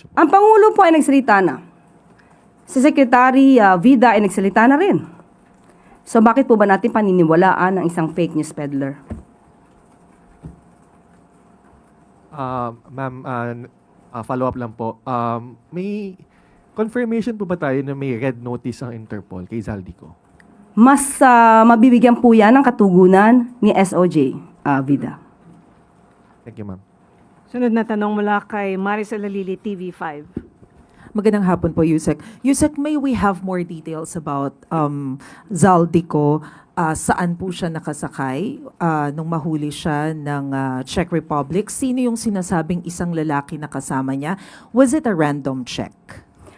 diretso po. Ang Pangulo po ay nagsalita na. Si Secretary Vida ay nagsalita na rin. So bakit po ba natin paniniwalaan ng isang fake news peddler? Ma'am, follow up lang po. May confirmation po ba tayo na may red notice ang Interpol kay Zaldico? Mas mabibigyan po yan ng katugunan ni SOJ Vida. Thank you, ma'am. Sunod na tanong mula kay Maricel Alili, TV5. Magandang hapon po, Yusek. Yusek, may we have more details about Zaldico? Saan po siya nakasakay nung mahuli siya ng Czech Republic? Sino yung sinasabing isang lalaki na kasama niya? Was it a random check?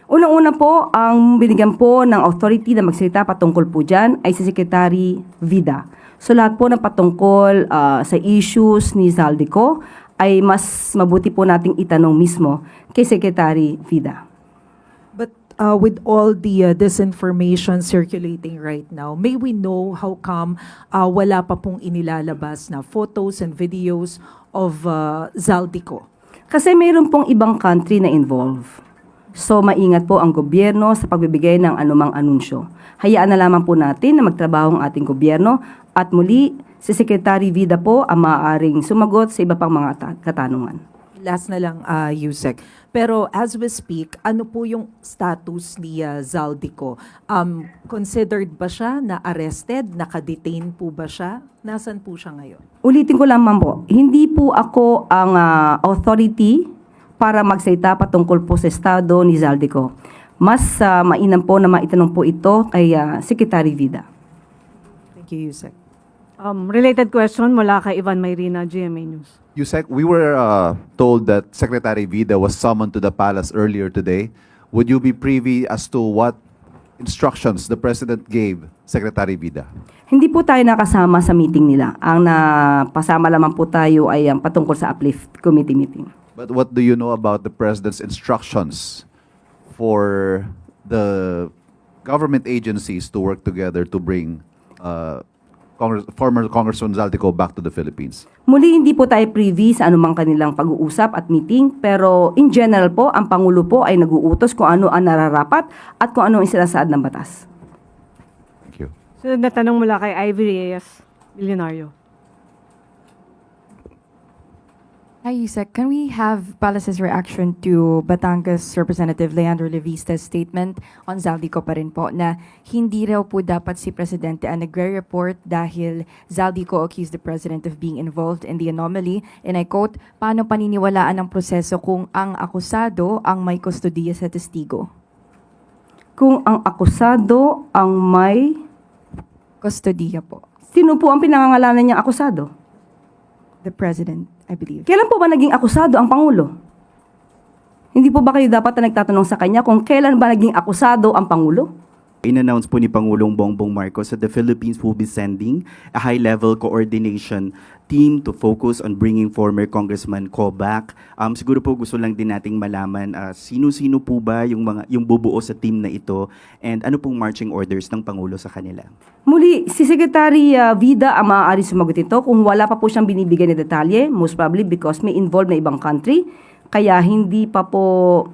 Unang-una po, ang binigyan po ng authority na magsalita patungkol po dyan ay si Secretary Vida. So lahat po ng patungkol sa issues ni Zaldico ay mas mabuti po nating itanong mismo kay Secretary Vida. But with all the disinformation circulating right now, may we know how come wala pa pong inilalabas na photos and videos of Zaldico? Kasi mayroon pong ibang country na involved. So maingat po ang gobyerno sa pagbibigay ng anumang anunsyo. Hayaan na lamang po natin na magtrabaho ang ating gobyerno at muli si Secretary Vida po ang maaaring sumagot sa iba pang mga katanungan. Last na lang, Yusek. Pero as we speak, ano po yung status ni Zaldico? Considered ba siya na arrested? Nakadetain po ba siya? Nasaan po siya ngayon? Ulitin ko lamang po, hindi po ako ang authority para magsalita patungkol po sa estado ni Zaldico. Mas mainam po na maitanong po ito kay Secretary Vida. Thank you, Yusek. Related question mula kay Ivan Mayrina, GMA News. Yusek, we were told that Secretary Vida was summoned to the palace earlier today. Would you be privy as to what instructions the President gave Secretary Vida? Hindi po tayo nakasama sa meeting nila. Ang napasama lamang po tayo ay ang patungkol sa uplift committee meeting. But what do you know about the President's instructions for the government agencies to work together to bring former Congressman Zaldico back to the Philippines? Muli, hindi po tayo privy sa anumang kanilang pag-uusap at meeting, pero in general po, ang Pangulo po ay nag-uutos kung ano ang nararapat at kung ano ang sinasaad ng batas. Thank you. Sunod na tanong mula kay Ivy Reyes, Milyonaryo. Hi, Yusek. Can we have Palace's reaction to Batangas Representative Leandro Levista's statement on Zaldico pa rin po na hindi raw po dapat si Presidente ang nagre-report dahil Zaldico accused the President of being involved in the anomaly. And I quote, paano paniniwalaan ang proseso kung ang akusado ang may kustodiya sa testigo? Kung ang akusado ang may... Kustodiya po. Sino po ang pinangangalanan niyang akusado? The President, I believe. Kailan po ba naging akusado ang Pangulo? Hindi po ba kayo dapat na nagtatanong sa kanya kung kailan ba naging akusado ang Pangulo? In-announce po ni Pangulong Bongbong Marcos that the Philippines will be sending a high-level coordination team to focus on bringing former Congressman Ko back. Siguro po gusto lang din nating malaman sino-sino po ba yung bubuo sa team na ito and ano pong marching orders ng Pangulo sa kanila. Muli, si Secretary Vida ang maaari sumagot ito kung wala pa po siyang binibigyan na detalye, most probably because may involved na ibang country, kaya hindi pa po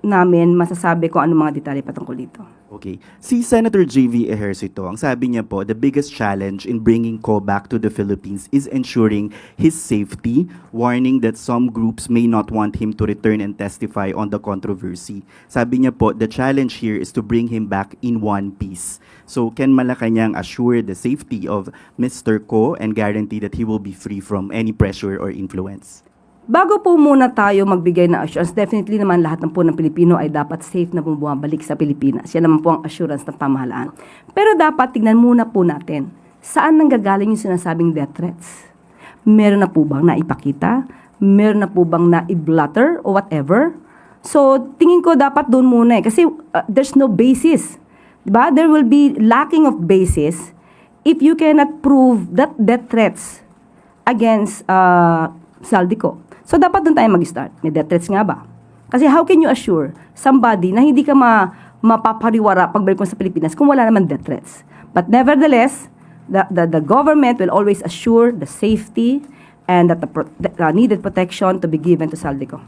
namin masasabi kung ano mga detalye patungkol dito. Okay. Si Senator J.V. Ejercito, ang sabi niya po, the biggest challenge in bringing Ko back to the Philippines is ensuring his safety, warning that some groups may not want him to return and testify on the controversy. Sabi niya po, the challenge here is to bring him back in one piece. So, can Malacanang assure the safety of Mr. Ko and guarantee that he will be free from any pressure or influence? Bago po muna tayo magbigay ng assurance, definitely naman lahat ng po ng Pilipino ay dapat safe na po bumabalik sa Pilipinas. Yan naman po ang assurance ng pamahalaan. Pero dapat tignan muna po natin, saan nanggagaling yung sinasabing death threats? Meron na po bang naipakita? Meron na po bang na-blatter o whatever? So, tingin ko dapat doon muna kasi there's no basis. Diba? There will be lacking of basis if you cannot prove that death threats against Zaldico. So, dapat doon tayo mag-start. May death threats nga ba? Kasi how can you assure somebody na hindi ka mapapariwara pagbalik mo sa Pilipinas kung wala naman death threats? But nevertheless, the government will always assure the safety and that the needed protection to be given to Zaldico.